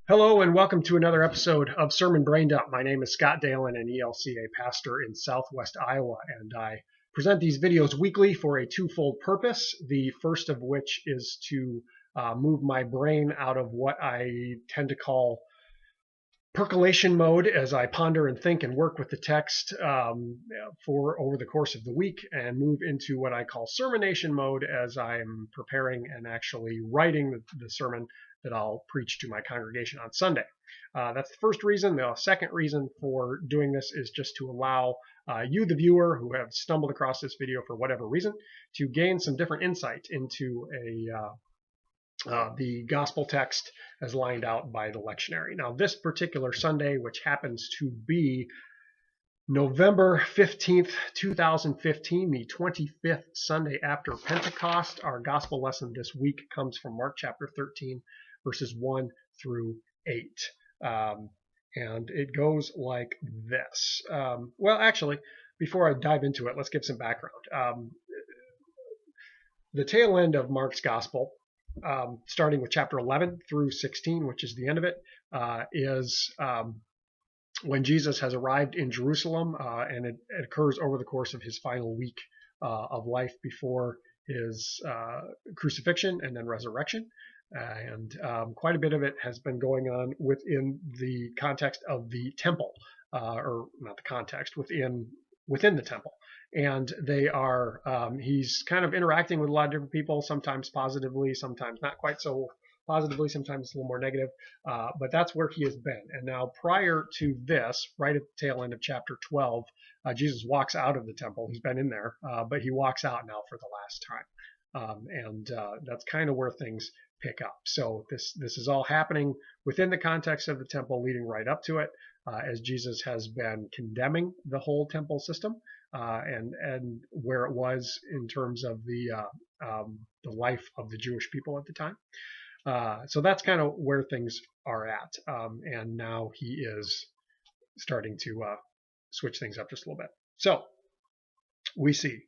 Hello and welcome to another episode of Sermon Braindump. My name is Scott Dalen, an ELCA pastor in Southwest Iowa, and I present these videos weekly for a twofold purpose. The first of which is to move my brain out of what I tend to call percolation mode as I ponder and think and work with the text for over the course of the week, and move into what I call sermonation mode as I'm preparing and actually writing the sermon that I'll preach to my congregation on Sunday. That's the first reason. The second reason for doing this is just to allow you, the viewer, who have stumbled across this video for whatever reason, to gain some different insight into the gospel text as lined out by the lectionary. Now, this particular Sunday, which happens to be November 15th, 2015, the 25th Sunday after Pentecost, our gospel lesson this week comes from Mark chapter 13, verses 1 through 8. And it goes like this. Well, actually, before I dive into it, let's give some background. The tail end of Mark's gospel, starting with chapter 11 through 16, which is the end of it, is when Jesus has arrived in Jerusalem, and it occurs over the course of his final week of life before his crucifixion and then resurrection. And quite a bit of it has been going on within the context of the temple, or not the context, within the temple. And they are, he's kind of interacting with a lot of different people, sometimes positively, sometimes not quite so positively, sometimes a little more negative, but that's where he has been. And now, prior to this, right at the tail end of chapter 12, Jesus walks out of the temple. He's been in there, but he walks out now for the last time. And that's kind of where things pick up. So this is all happening within the context of the temple, leading right up to it, as Jesus has been condemning the whole temple system, and where it was in terms of the life of the Jewish people at the time. So that's kind of where things are at, and now he is starting to switch things up just a little bit. So we see,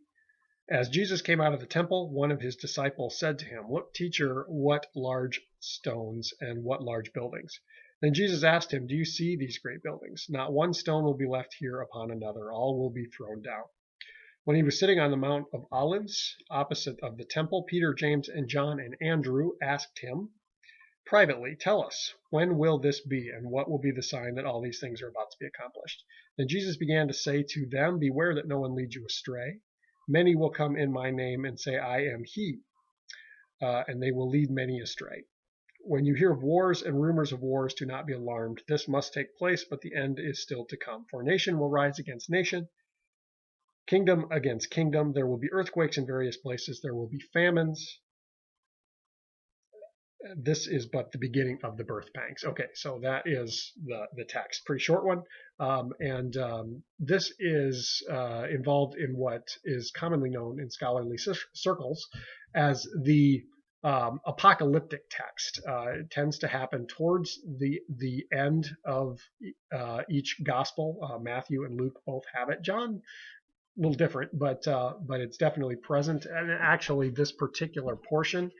as Jesus came out of the temple, one of his disciples said to him, "Look, teacher, what large stones and what large buildings." Then Jesus asked him, "Do you see these great buildings? Not one stone will be left here upon another. All will be thrown down." When he was sitting on the Mount of Olives, opposite of the temple, Peter, James, and John, and Andrew asked him privately, "Tell us, when will this be, and what will be the sign that all these things are about to be accomplished?" Then Jesus began to say to them, "Beware that no one leads you astray. Many will come in my name and say, 'I am he,' and they will lead many astray. When you hear of wars and rumors of wars, do not be alarmed. This must take place, but the end is still to come. For nation will rise against nation, kingdom against kingdom. There will be earthquakes in various places. There will be famines. This is but the beginning of the birth pangs." Okay, so that is the text. Pretty short one. This is involved in what is commonly known in scholarly circles as the apocalyptic text. It tends to happen towards the end of each gospel. Matthew and Luke both have it. John, a little different, but it's definitely present. And actually, this particular portion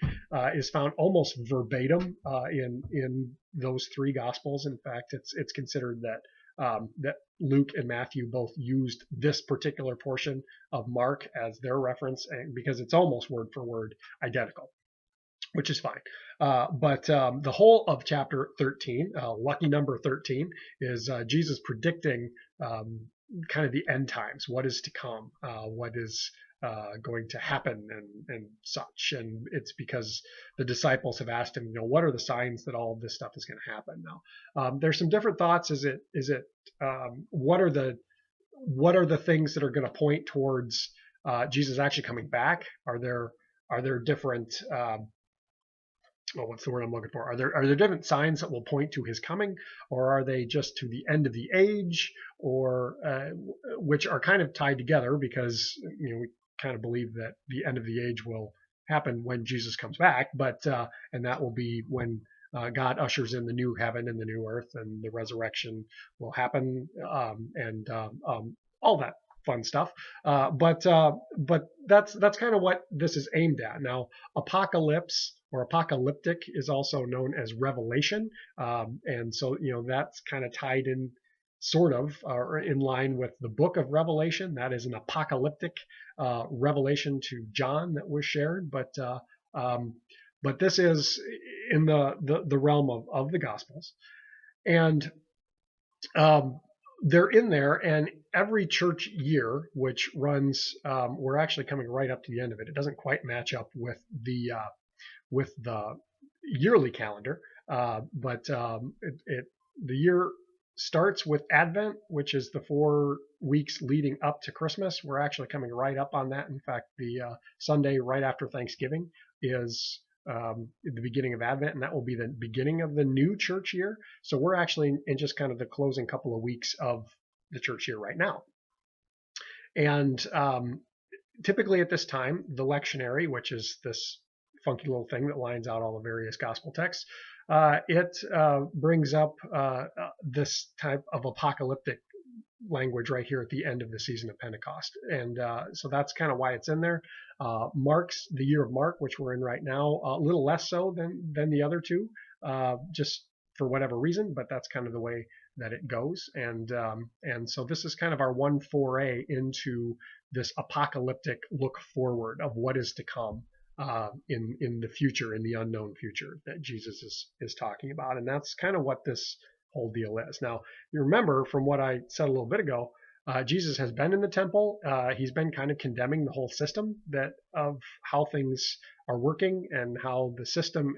is found almost verbatim in those three gospels. In fact, it's considered that Luke and Matthew both used this particular portion of Mark as their reference, and because it's almost word for word identical, which is fine. But the whole of chapter 13, lucky number 13, is Jesus predicting kind of the end times, what is to come, what is going to happen, and such. And it's because the disciples have asked him, what are the signs that all of this stuff is going to happen now? There's some different thoughts. What are the things that are going to point towards Jesus actually coming back? Are there different what's the word I'm looking for? Are there different signs that will point to his coming, or are they just to the end of the age, or which are kind of tied together, because we kind of believe that the end of the age will happen when Jesus comes back, but and that will be when God ushers in the new heaven and the new earth, and the resurrection will happen, and all that fun stuff. But that's kind of what this is aimed at. Now, apocalypse or apocalyptic is also known as revelation, and so that's kind of tied in, sort of, or in line with the book of Revelation. That is an apocalyptic revelation to John that was shared, but this is in the realm of the Gospels, and they're in there, and every church year, which runs, we're actually coming right up to the end of it. It doesn't quite match up with the yearly calendar, but the year starts with Advent, which is the 4 weeks leading up to Christmas. We're actually coming right up on that. In fact, the Sunday right after Thanksgiving is the beginning of Advent, and that will be the beginning of the new church year. So we're actually in just kind of the closing couple of weeks of the church year right now. And typically at this time, the lectionary, which is this funky little thing that lines out all the various gospel texts, it brings up this type of apocalyptic language right here at the end of the season of Pentecost. And so that's kind of why it's in there. Mark's the year of Mark, which we're in right now, a little less so than the other two, just for whatever reason, but that's kind of the way that it goes. And so this is kind of our one foray into this apocalyptic look forward of what is to come in the future, in the unknown future that Jesus is talking about. And that's kind of what this whole deal is. Now, you remember from what I said a little bit ago, Jesus has been in the temple. He's been kind of condemning the whole system of how things are working, and how the system,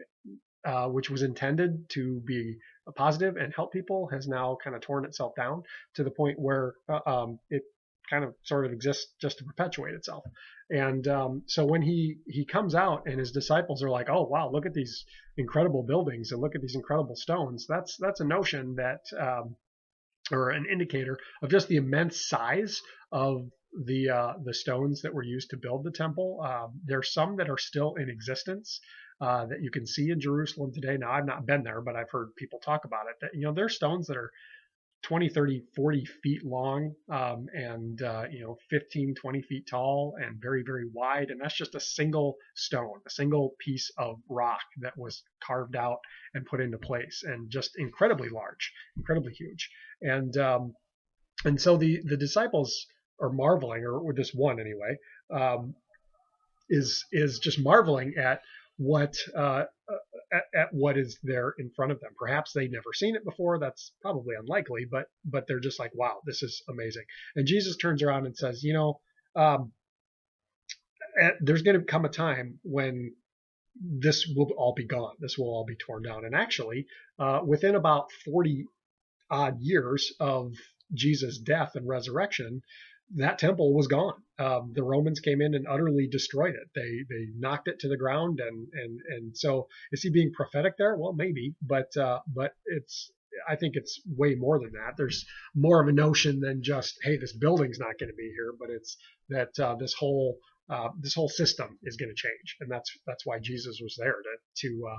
which was intended to be positive and help people, has now kind of torn itself down to the point where it kind of sort of exists just to perpetuate itself. And so when he comes out and his disciples are like, oh, wow, look at these incredible buildings and look at these incredible stones, that's a notion that, or an indicator of just the immense size of the stones that were used to build the temple. There's some that are still in existence that you can see in Jerusalem today. Now, I've not been there, but I've heard people talk about it, that there's stones that are 20, 30, 40 feet long, and 15, 20 feet tall, and very, very wide. And that's just a single stone, a single piece of rock that was carved out and put into place, and just incredibly large, incredibly huge. And so the disciples are marveling, or this one anyway, is just marveling at what is there in front of them. Perhaps they've never seen it before. That's probably unlikely, but they're just like, wow, this is amazing. And Jesus turns around and says, there's going to come a time when this will all be gone. This will all be torn down. And actually, within about 40 odd years of Jesus' death and resurrection, that temple was gone. The Romans came in and utterly destroyed it. They knocked it to the ground, and so is he being prophetic there? Well, maybe, but I think it's way more than that. There's more of a notion than just, hey, this building's not going to be here, but it's that this whole system is going to change, and that's why Jesus was there to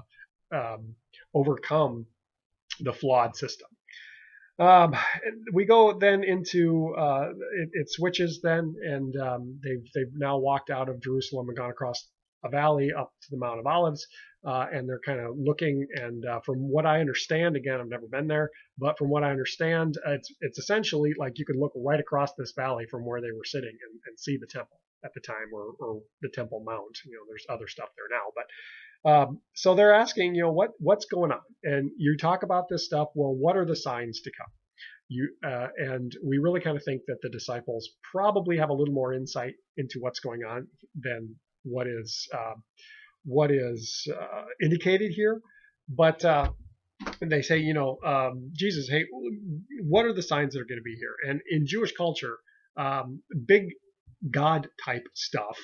overcome the flawed system. We go then into it switches then, and they've now walked out of Jerusalem and gone across a valley up to the Mount of Olives, and they're kind of looking. And from what I understand, again, I've never been there, but from what I understand, it's essentially like you could look right across this valley from where they were sitting and see the temple at the time, or the Temple Mount. There's other stuff there now, but so they're asking, what's going on? And you talk about this stuff. Well, what are the signs to come? And we really kind of think that the disciples probably have a little more insight into what's going on than what is indicated here. But they say, Jesus, hey, what are the signs that are going to be here? And in Jewish culture, big God type stuff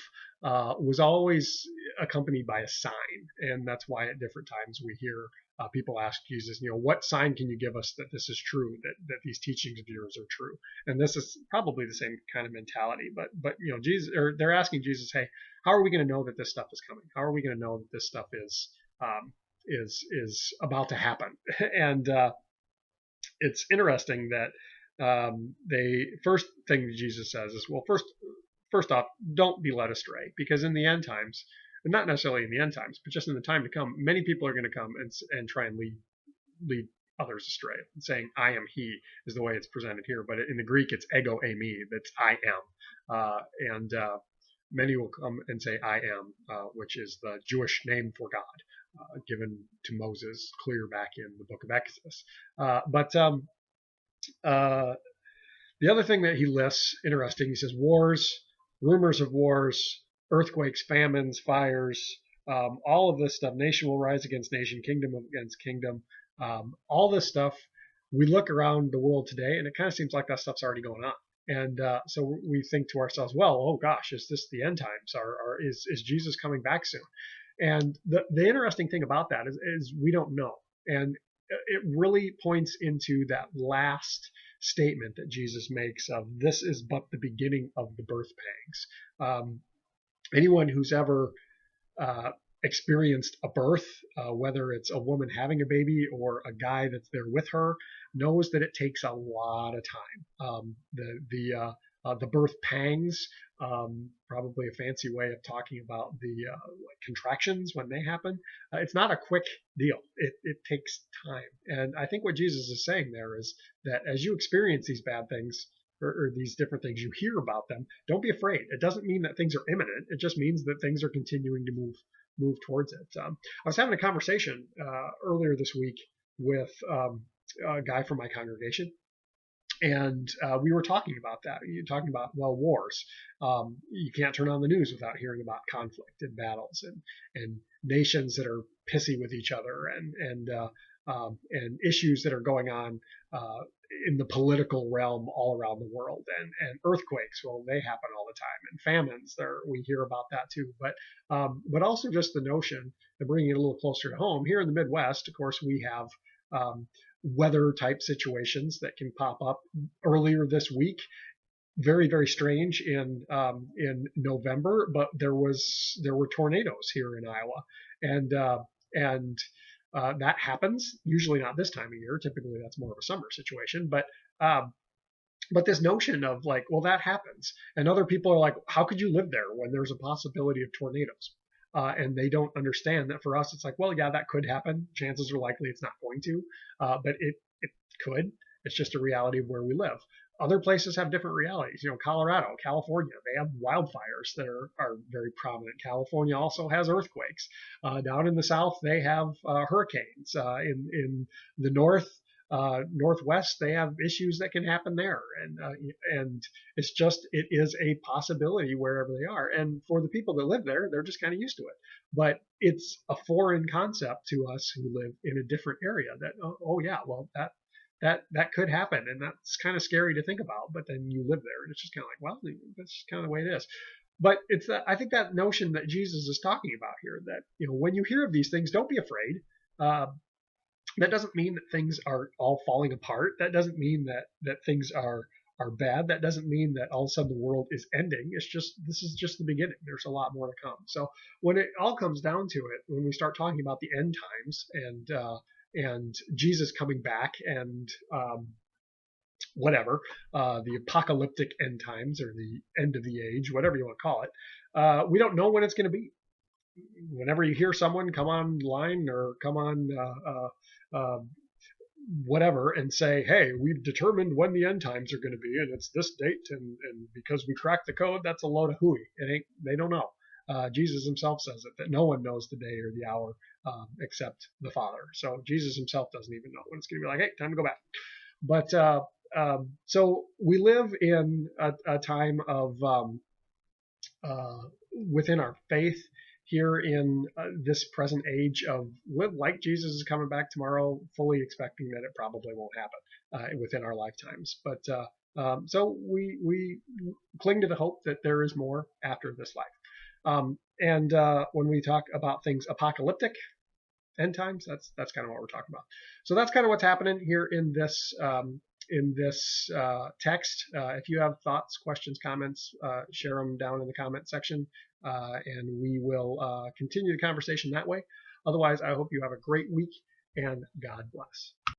was always accompanied by a sign. And that's why at different times we hear people ask Jesus, what sign can you give us that this is true, that these teachings of yours are true? And this is probably the same kind of mentality. But Jesus, or they're asking Jesus, hey, how are we going to know that this stuff is coming? How are we going to know that this stuff is about to happen? And it's interesting that The first thing Jesus says is, well, first off, don't be led astray, because in the end times, not necessarily in the end times, but just in the time to come, many people are going to come and try and lead others astray, saying I am he is the way it's presented here, but in the Greek it's ego eimi, that's I am, and many will come and say I am, which is the Jewish name for God, given to Moses clear back in the book of Exodus. But the other thing that he lists, interesting, he says wars, rumors of wars, earthquakes, famines, fires, all of this stuff. Nation will rise against nation, kingdom against kingdom. All this stuff, we look around the world today, and it kind of seems like that stuff's already going on. And so we think to ourselves, well, oh gosh, is this the end times? Or is Jesus coming back soon? And the interesting thing about that is we don't know. And it really points into that last statement that Jesus makes of this is but the beginning of the birth pangs. Anyone who's ever experienced a birth, whether it's a woman having a baby or a guy that's there with her, knows that it takes a lot of time. The birth pangs, probably a fancy way of talking about the like contractions when they happen. It's not a quick deal. It takes time. And I think what Jesus is saying there is that as you experience these bad things, or these different things, you hear about them, don't be afraid. It doesn't mean that things are imminent. It just means that things are continuing to move towards it. I was having a conversation earlier this week with a guy from my congregation, and we were talking about that. You're talking about, well, wars. You can't turn on the news without hearing about conflict and battles and nations that are pissy with each other and issues that are going on in the political realm all around the world, and earthquakes. Well, they happen all the time, and famines. We hear about that too. But also just the notion of bringing it a little closer to home. Here in the Midwest, of course, we have weather type situations that can pop up. Earlier this week, very, very strange in November, but there were tornadoes here in Iowa, and that happens, usually not this time of year. Typically that's more of a summer situation, but this notion of like, well, that happens, and other people are like, how could you live there when there's a possibility of tornadoes? And they don't understand that for us, it's like, well, yeah, that could happen. Chances are likely it's not going to, but it could. It's just a reality of where we live. Other places have different realities. Colorado, California, they have wildfires that are very prominent. California also has earthquakes. Down in the south, they have hurricanes. In the northwest, they have issues that can happen there, and it is a possibility wherever they are. And for the people that live there, they're just kind of used to it. But it's a foreign concept to us who live in a different area. That oh yeah, well that could happen, and that's kind of scary to think about. But then you live there, and it's just kind of like, well, that's just kind of the way it is. But I think that notion that Jesus is talking about here, that when you hear of these things, don't be afraid. That doesn't mean that things are all falling apart. That doesn't mean that things are bad. That doesn't mean that all of a sudden the world is ending. This is just the beginning. There's a lot more to come. So when it all comes down to it, when we start talking about the end times and Jesus coming back and the apocalyptic end times, or the end of the age, whatever you want to call it, we don't know when it's going to be. Whenever you hear someone come online or come on whatever and say, hey, we've determined when the end times are going to be, and it's this date, and because we cracked the code, that's a load of hooey. They don't know. Jesus himself says it, that no one knows the day or the hour except the Father. So Jesus himself doesn't even know when it's going to be like, hey, time to go back. But so we live in a time of within our faith here in this present age of live like Jesus is coming back tomorrow, fully expecting that it probably won't happen within our lifetimes. But so we cling to the hope that there is more after this life. And when we talk about things apocalyptic, end times, that's kind of what we're talking about. So that's kind of what's happening here in this text. If you have thoughts, questions, comments, share them down in the comment section, and we will continue the conversation that way. Otherwise, I hope you have a great week, and God bless.